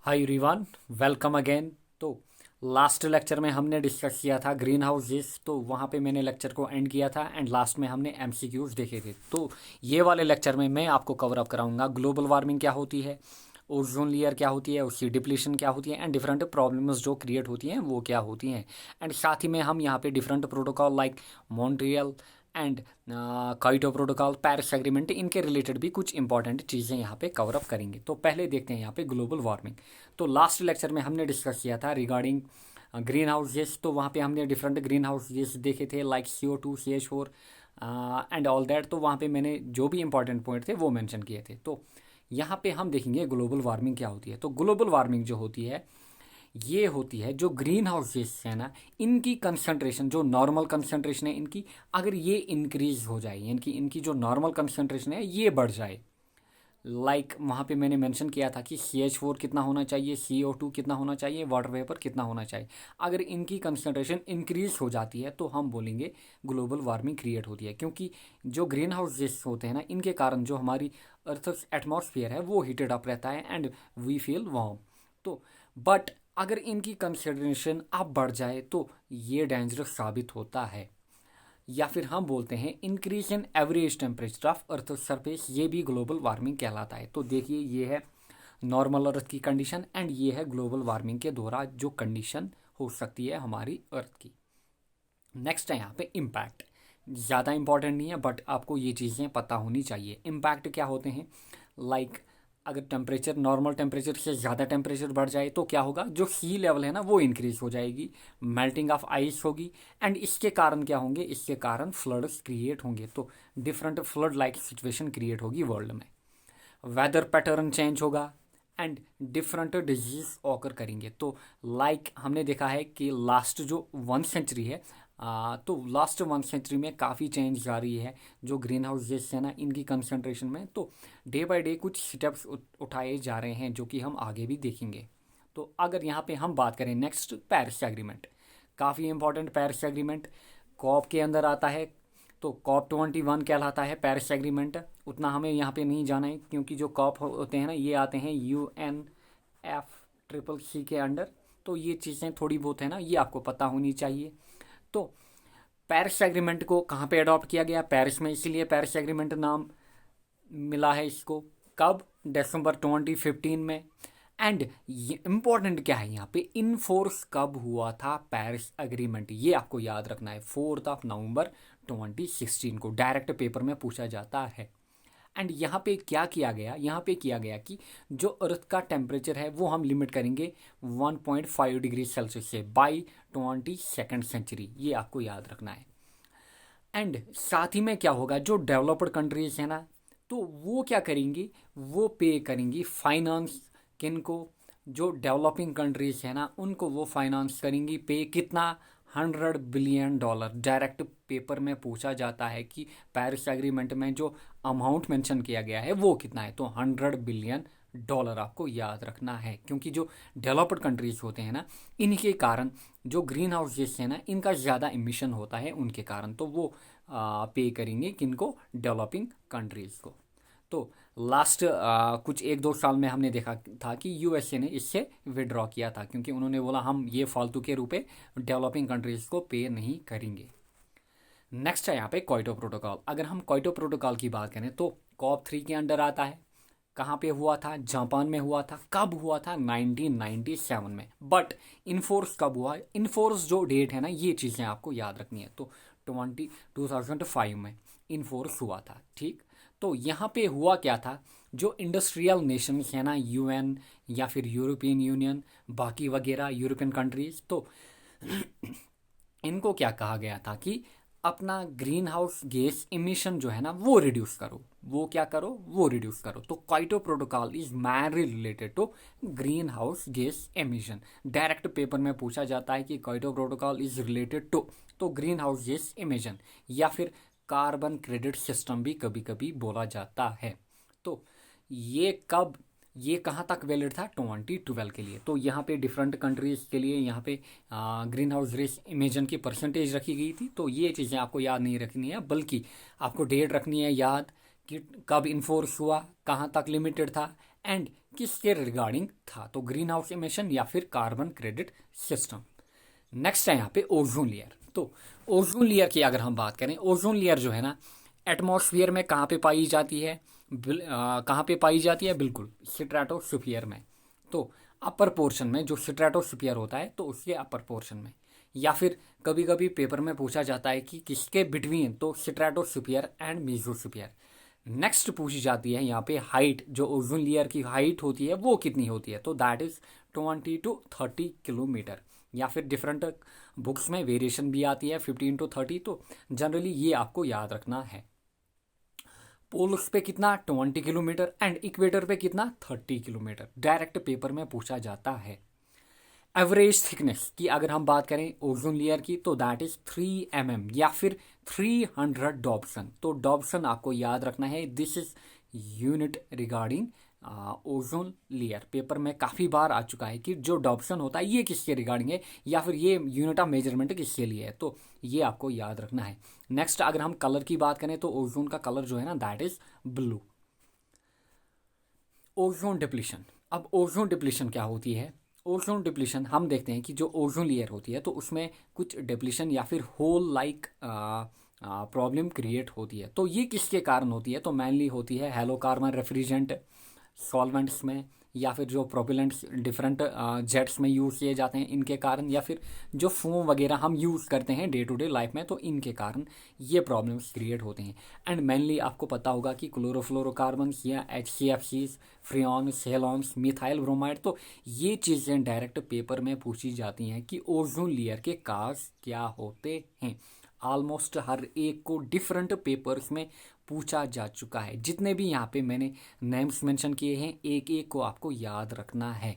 Hi everyone, welcome again. तो last lecture में हमने डिस्कस किया था ग्रीन हाउस गैस। तो वहाँ पे मैंने लेक्चर को एंड किया था एंड लास्ट में हमने एमसीक्यूज देखे थे। तो ये वाले लेक्चर में मैं आपको कवर अप कराऊंगा ग्लोबल वार्मिंग क्या होती है, ओजोन लेयर क्या होती है, उसकी डिप्लीशन क्या होती है एंड डिफरेंट प्रॉब्लम्स जो क्रिएट होती हैं वो क्या होती हैं। एंड साथ ही में हम यहाँ पे different protocol like Montreal and Kyoto protocol, Paris agreement, इनके रिलेटेड भी कुछ इंपॉर्टेंट चीज़ें यहाँ पे कवर अप करेंगे। तो पहले देखते हैं यहाँ पे ग्लोबल वार्मिंग। तो लास्ट लेक्चर में हमने डिस्कस किया था रिगार्डिंग ग्रीन हाउस गैस। तो वहाँ पे हमने डिफरेंट ग्रीन हाउस गैस देखे थे like CO2, CH4 and all that. तो वहाँ पे मैंने जो भी इंपॉर्टेंट पॉइंट थे वो मेंशन किए थे। तो यहाँ पे हम देखेंगे ग्लोबल वार्मिंग क्या होती है। तो ग्लोबल वार्मिंग जो होती है ये होती है जो ग्रीन हाउस गैस है ना, इनकी कंसंट्रेशन, जो नॉर्मल कंसंट्रेशन है इनकी, अगर ये इंक्रीज हो जाए, इनकी इनकी जो नॉर्मल कंसंट्रेशन है ये बढ़ जाए। वहाँ पे मैंने मेंशन किया था कि CH4 कितना होना चाहिए, CO2 कितना होना चाहिए, वाटर वेपर कितना होना चाहिए। अगर इनकी कंसंट्रेशन इंक्रीज हो जाती है तो हम बोलेंगे ग्लोबल वार्मिंग क्रिएट होती है। क्योंकि जो ग्रीन हाउस गैस होते हैं ना, इनके कारण जो हमारी अर्थ एटमॉस्फेयर है वो हीटेड अप रहता है एंड वी फील वार्म। तो बट अगर इनकी कंसंट्रेशन अब बढ़ जाए तो ये डेंजरस साबित होता है, या फिर हम बोलते हैं increase in average temperature of earth surface, ये भी ग्लोबल वार्मिंग कहलाता है। तो देखिए ये है नॉर्मल अर्थ की कंडीशन एंड ये है ग्लोबल वार्मिंग के द्वारा जो कंडीशन हो सकती है हमारी अर्थ की। नेक्स्ट है यहाँ पे इम्पैक्ट। ज़्यादा इंपॉर्टेंट नहीं है बट आपको ये चीज़ें पता होनी चाहिए। इम्पैक्ट क्या होते हैं, लाइक अगर टेम्परेचर नॉर्मल टेम्परेचर से ज़्यादा टेम्परेचर बढ़ जाए तो क्या होगा, जो सी लेवल है ना वो इंक्रीज हो जाएगी, मेल्टिंग ऑफ आइस होगी एंड इसके कारण क्या होंगे, इसके कारण फ्लड्स क्रिएट होंगे। तो different flood like situation create होगी वर्ल्ड में। वेदर पैटर्न चेंज होगा एंड डिफरेंट डिजीज ऑकर करेंगे। तो हमने देखा है कि लास्ट जो 1 सेंचुरी है, तो लास्ट 1 सेंचुरी में काफ़ी चेंज आ रही है जो ग्रीन हाउस गैस है ना इनकी कंसंट्रेशन में। तो डे बाय डे कुछ स्टेप्स उठाए जा रहे हैं जो कि हम आगे भी देखेंगे। तो अगर यहाँ पे हम बात करें नेक्स्ट, पेरिस एग्रीमेंट, काफ़ी इंपॉर्टेंट पेरिस एग्रीमेंट कॉप के अंदर आता है। तो COP 21 कहलाता है पेरिस एग्रीमेंट। उतना हमें यहाँ पे नहीं जाना है क्योंकि जो कॉप होते हैं ना ये आते हैं UNFCCC के अंडर। तो ये चीज़ें थोड़ी बहुत है ना ये आपको पता होनी चाहिए। तो पेरिस एग्रीमेंट को कहाँ पे अडॉप्ट किया गया, पेरिस में, इसीलिए पेरिस एग्रीमेंट नाम मिला है इसको। कब, दिसंबर 2015 में। एंड ये इम्पोर्टेंट क्या है यहाँ पे, इनफोर्स कब हुआ था पेरिस एग्रीमेंट, ये आपको याद रखना है। 4 नवंबर 2016 को डायरेक्ट पेपर में पूछा जाता है। एंड यहाँ पे क्या किया गया, यहाँ पे किया गया कि जो अर्थ का टेम्परेचर है वो हम लिमिट करेंगे 1.5 डिग्री सेल्सियस से बाई 22nd सेंचुरी, ये आपको याद रखना है। एंड साथ ही में क्या होगा, जो डेवलप्ड कंट्रीज है ना तो वो क्या करेंगी, वो पे करेंगी फाइनेंस, किन को, जो डेवलपिंग कंट्रीज है ना उनको वो फाइनेंस करेंगी पे, कितना, $100 बिलियन। डायरेक्ट पेपर में पूछा जाता है कि पेरिस एग्रीमेंट में जो अमाउंट मेंशन किया गया है वो कितना है, तो $100 बिलियन आपको याद रखना है। क्योंकि जो डेवलप्ड कंट्रीज होते हैं ना इनके कारण जो ग्रीन हाउस गैस है ना इनका ज़्यादा इमिशन होता है उनके कारण, तो वो पे करेंगे किनको, डेवलपिंग कंट्रीज़ को। तो लास्ट कुछ 1-2 साल में हमने देखा था कि USA ने इससे विड्रॉ किया था क्योंकि उन्होंने बोला हम ये फालतू के रुपए डेवलपिंग कंट्रीज़ को पे नहीं करेंगे। नेक्स्ट है यहाँ पे क्योटो प्रोटोकॉल। अगर हम क्योटो प्रोटोकॉल की बात करें तो COP 3 के अंडर आता है। कहाँ पे हुआ था, जापान में हुआ था। कब हुआ था, 1997 में। बट इनफोर्स कब हुआ, इनफोर्स जो डेट है ना ये चीज़ें आपको याद रखनी है। तो 2005 में इनफोर्स हुआ था, ठीक। तो यहाँ पे हुआ क्या था, जो इंडस्ट्रियल नेशंस है ना, UN या फिर यूरोपियन यूनियन, बाकी वगैरह यूरोपियन कंट्रीज, तो इनको क्या कहा गया था कि अपना ग्रीन हाउस गैस इमिशन जो है ना वो रिड्यूस करो, वो क्या करो, वो रिड्यूस करो। तो Kyoto protocol is mainly related to greenhouse gas emission. Direct paper में पूछा जाता है कि Kyoto protocol is related to, तो ग्रीन हाउस गैस एमिशन या फिर कार्बन क्रेडिट सिस्टम भी कभी कभी बोला जाता है। तो ये कब, ये कहाँ तक वैलिड था, 2012 के लिए। तो यहाँ पे डिफरेंट कंट्रीज के लिए यहाँ पे ग्रीन हाउस गैस इमिशन की परसेंटेज रखी गई थी। तो ये चीज़ें आपको याद नहीं रखनी है बल्कि आपको डेट रखनी है याद कि कब इन्फोर्स हुआ, कहाँ तक लिमिटेड था एंड किसके रिगार्डिंग था, तो ग्रीन हाउस इमिशन या फिर कार्बन क्रेडिट सिस्टम। नेक्स्ट है यहाँ पे ओजोन लेयर। तो ओजोन लेयर की अगर हम बात करें, ओजोन लेयर जो है ना एटमॉस्फेयर में कहाँ पे पाई जाती है, कहाँ पे पाई जाती है, बिल्कुल स्ट्रेटोस्फीयर में। तो अपर पोर्शन में जो स्ट्रेटोस्फीयर होता है तो उसके अपर पोर्शन में, या फिर कभी कभी पेपर में पूछा जाता है कि किसके बिटवीन, तो स्ट्रेटोस्फीयर एंड मेसोस्फीयर। नेक्स्ट पूछी जाती है यहाँ पे हाइट, जो ओजोन लेयर की हाइट होती है वो कितनी होती है, तो दैट इज 20 to 30 किलोमीटर, या फिर डिफरेंट बुक्स में वेरिएशन भी आती है 15 to 30। तो जनरली ये आपको याद रखना है। पोल्स पे कितना 20 किलोमीटर एंड इक्वेटर पे कितना 30 किलोमीटर, डायरेक्ट पेपर में पूछा जाता है। एवरेज थिकनेस की अगर हम बात करें ओजोन लेयर की, तो दैट इज 3 mm या फिर 300 डॉब्सन। तो डॉब्सन आपको याद रखना है, this is unit regarding ozone layer. Paper में काफ़ी बार आ चुका है कि जो डॉब्सन होता है ये किसके रिगार्डिंग है, या फिर ये यूनिट ऑफ मेजरमेंट किसके लिए है, तो ये आपको याद रखना है। नेक्स्ट अगर हम कलर की बात करें तो ओजोन का कलर जो है ना that is blue. Ozone depletion, अब ओजोन डिप्लीशन क्या होती है, ओजोन डिप्लीशन हम देखते हैं कि जो ओजोन लेयर होती है तो उसमें कुछ डिप्लीशन या फिर होल लाइक प्रॉब्लम क्रिएट होती है। तो ये किसके कारण होती है, तो मेनली होती है हेलोकार्बन रेफ्रिजरेंट सॉल्वेंट्स में, या फिर जो प्रोपेलेंट्स डिफरेंट जेट्स में यूज़ किए जाते हैं इनके कारण, या फिर जो फोम वगैरह हम यूज़ करते हैं डे टू डे लाइफ में तो इनके कारण ये प्रॉब्लम्स क्रिएट होते हैं। एंड मेनली आपको पता होगा कि क्लोरोफ्लोरोकार्बन्स या HCFCs, फ्रियॉन्स, हेलॉन्स, मिथाइल ब्रोमाइड, तो ये चीज़ें डायरेक्ट पेपर में पूछी जाती हैं कि ओजोन लेयर के काज क्या होते हैं। ऑलमोस्ट हर एक को डिफरेंट पेपर्स में पूछा जा चुका है। जितने भी यहाँ पे मैंने नेम्स मेंशन किए हैं एक एक को आपको याद रखना है।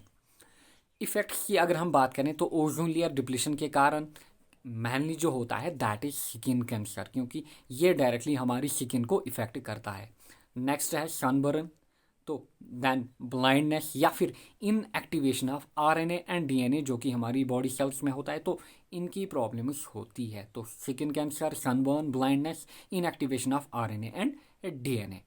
इफेक्ट्स की अगर हम बात करें तो ओजोन लेयर डिप्लीशन के कारण मेनली जो होता है दैट इज स्किन कैंसर, क्योंकि ये डायरेक्टली हमारी स्किन को इफेक्ट करता है। नेक्स्ट है सनबर्न, तो देन ब्लाइंडनेस या फिर inactivation of RNA and DNA जो कि हमारी बॉडी सेल्स में होता है, तो इनकी प्रॉब्लम्स होती है। तो skin cancer, sunburn, blindness, in activation of RNA and DNA।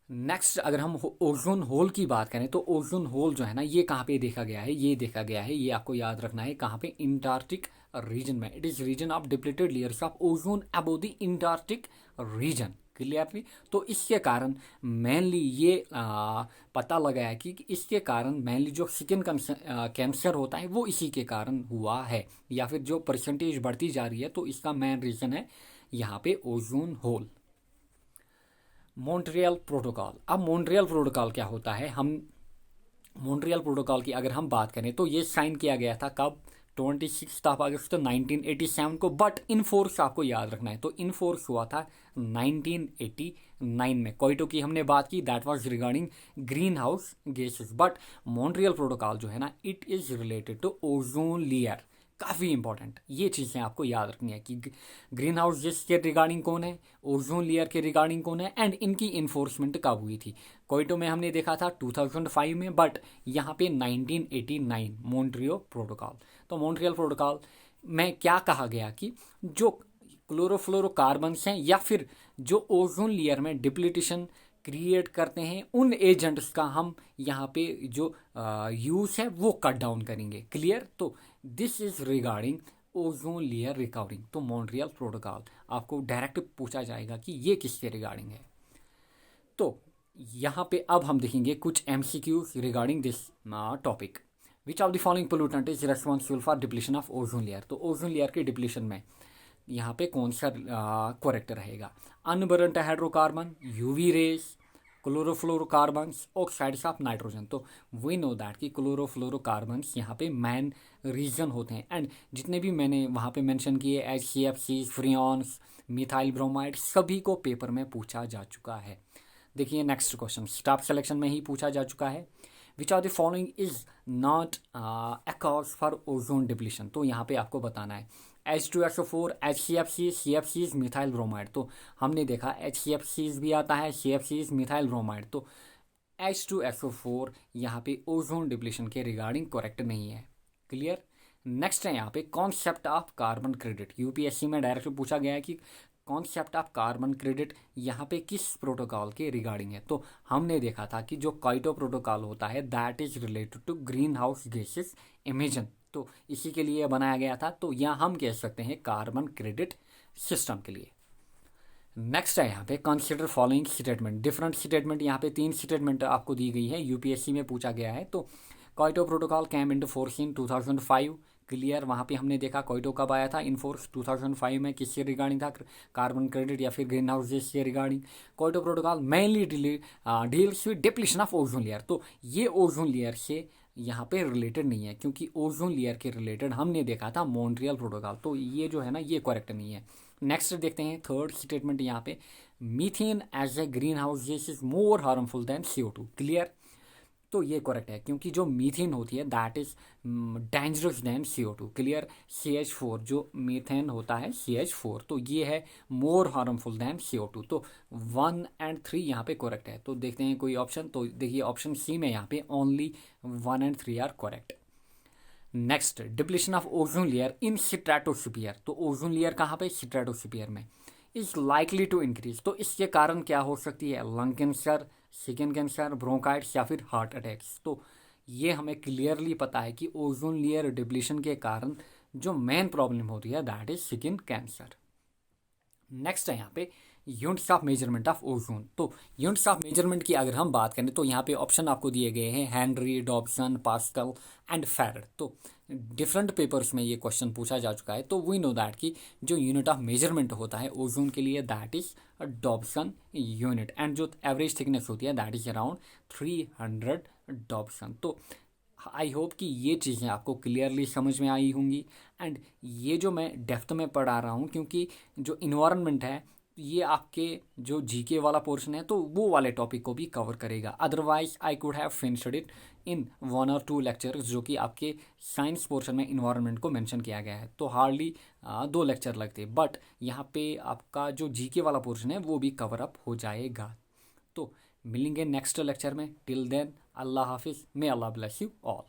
Next अगर हम ओजोन होल की बात करें तो ओजोन होल जो है ना ये कहाँ पे देखा गया है, ये देखा गया है, ये आपको याद रखना है कहाँ पे, इंटार्क्टिक रीजन में। It is region of depleted layers of ozone above the Antarctic region, clearly. तो इसके कारण मेनली ये पता लगा है कि इसके कारण मेनली जो स्किन कैंसर होता है वो इसी के कारण हुआ है, या फिर जो परसेंटेज बढ़ती जा रही है तो इसका मेन रीजन है यहाँ पे ओजोन होल। मॉन्ट्रियल प्रोटोकॉल, अब मॉन्ट्रियल प्रोटोकॉल क्या होता है, हम मॉन्ट्रियल प्रोटोकॉल की अगर हम बात करें तो ये साइन किया गया था कब, 26 अगस्त 1987 को, बट इन फोर्स आपको याद रखना है, तो इन फोर्स हुआ था 1989 में। क्योटो की हमने बात की, that was regarding greenhouse gases, but Montreal protocol जो है ना it is related to ozone layer. काफ़ी इंपॉर्टेंट ये चीज़ें आपको याद रखनी है कि ग्रीन हाउस गैस के रिगार्डिंग कौन है, ओजोन लेयर के रिगार्डिंग कौन है, एंड इनकी इन्फोर्समेंट कब हुई थी। क्योटो में हमने देखा था 2005 में, बट यहाँ पे 1989 मॉन्ट्रियल प्रोटोकॉल। तो मॉन्ट्रियल प्रोटोकॉल में क्या कहा गया कि जो क्लोरोफ्लोरोकार्बन्स हैं या फिर जो ओजोन लेयर में डिप्लीटेशन क्रिएट करते हैं उन एजेंट्स का हम यहाँ पे जो यूज़ है वो कट डाउन करेंगे, क्लियर। तो this is regarding ozone layer recovering. तो मॉन्ट्रियल प्रोटोकॉल आपको डायरेक्ट पूछा जाएगा कि ये किसके रिगार्डिंग है। तो यहाँ पे अब हम देखेंगे कुछ MCQs regarding this topic. Which of the following pollutant is responsible for depletion of ozone layer. तो ओजोन लेयर के डिप्लीशन में यहाँ पे कौन सा करेक्ट रहेगा, unburned hydrocarbon, UV rays, chlorofluorocarbons, oxides of nitrogen. तो वी नो दैट कि क्लोरोफ्लोरोकार्बन्स यहाँ पे मेन रीजन होते हैं, एंड जितने भी मैंने वहाँ पे मेंशन किए HCFCs, फ्रियॉन्स, मिथाइल ब्रोमाइड, सभी को पेपर में पूछा जा चुका है। देखिए नेक्स्ट क्वेश्चन स्टाफ सिलेक्शन में ही पूछा जा चुका है। Which are the following is not a cause for ozone depletion. तो यहाँ पे आपको बताना है H2SO4, HCFCs, CFCs, methyl bromide. तो हमने देखा HCFCs भी आता है, CFCs, मिथाइल ब्रोमाइड। तो H2SO4 यहाँ पे ओजोन डिप्लीशन के रिगार्डिंग करेक्ट नहीं है, क्लियर। नेक्स्ट है यहाँ पे concept of carbon credit. UPSC में डायरेक्ट पूछा गया है कि कॉन्सेप्ट ऑफ कार्बन क्रेडिट यहाँ पे किस प्रोटोकॉल के रिगार्डिंग है? तो हमने देखा था कि जो काइटो प्रोटोकॉल होता है that is related to greenhouse gases emission, तो इसी के लिए बनाया गया था। तो यहाँ हम कह सकते हैं कार्बन क्रेडिट सिस्टम के लिए। नेक्स्ट है यहाँ पे consider following statement, different statement, यहाँ पे 3 स्टेटमेंट आपको दी गई है, यूपीएससी में पूछा गया है। तो Kyoto protocol came into force in 2005, clear. वहाँ पे हमने देखा काइटो कब आया था, इन फोर्स 2005 में, किससे रिगार्डिंग था? कार्बन क्रेडिट या फिर ग्रीन हाउस गैस से regarding. Kyoto protocol mainly deals with depletion of ozone layer, तो ये ओजोन लेयर से यहाँ पे रिलेटेड नहीं है, क्योंकि ओजोन लेयर के रिलेटेड हमने देखा था मॉन्ट्रियल प्रोटोकॉल, तो ये जो है ना ये करेक्ट नहीं है। नेक्स्ट देखते हैं थर्ड स्टेटमेंट यहाँ पे, methane as a greenhouse gas is more harmful than CO2, clear. तो ये करेक्ट है, क्योंकि जो मीथेन होती है that is dangerous than CO2, clear. CH4 जो मीथेन होता है CH4, तो ये है मोर हार्मफुल देन CO2, तो 1 और 3 यहाँ पे करेक्ट है। तो देखते हैं कोई ऑप्शन, तो देखिए ऑप्शन सी में यहाँ पे ओनली 1 और 3 are correct. Next, depletion of ozone layer in stratosphere, तो ओजोन लेयर कहाँ पे? स्ट्रेटोस्फीयर में, इज लाइकली टू इंक्रीज, तो इसके कारण क्या हो सकती है? Lung cancer, skin cancer, bronchitis या फिर हार्ट अटैक्स। तो ये हमें क्लियरली पता है कि ओजोन लेयर डिप्लीशन के कारण जो मेन प्रॉब्लम होती है that is skin cancer. Next है यहाँ पे units of measurement of ozone, तो यूनिट्स ऑफ मेजरमेंट की अगर हम बात करें तो यहाँ पे ऑप्शन आपको दिए गए हैं Henry, Dobson, pascal and farad. तो डिफरेंट पेपर्स में ये क्वेश्चन पूछा जा चुका है। तो वी नो दैट कि जो यूनिट ऑफ मेजरमेंट होता है ओजोन के लिए that is Dobson unit, and जो एवरेज थिकनेस होती है दैट इज अराउंड 300 डॉब्सन। तो आई होप कि ये चीज़ें आपको क्लियरली समझ में आई होंगी, एंड ये जो मैं डेप्थ में पढ़ा रहा हूँ, क्योंकि जो इन्वायरमेंट है ये आपके जो जीके वाला पोर्शन है तो वो वाले टॉपिक को भी कवर करेगा। Otherwise I could have finished it in 1 और 2 लेक्चर्स, जो कि आपके साइंस पोर्शन में इन्वायरमेंट को मेंशन किया गया है, तो हार्डली 2 लेक्चर लगते, बट यहाँ पे आपका जो जीके वाला पोर्शन है वो भी कवर अप हो जाएगा। तो मिलेंगे नेक्स्ट लेक्चर में, टिल देन अल्लाह हाफिज़, मे अल्लाह ब्लेस यू ऑल।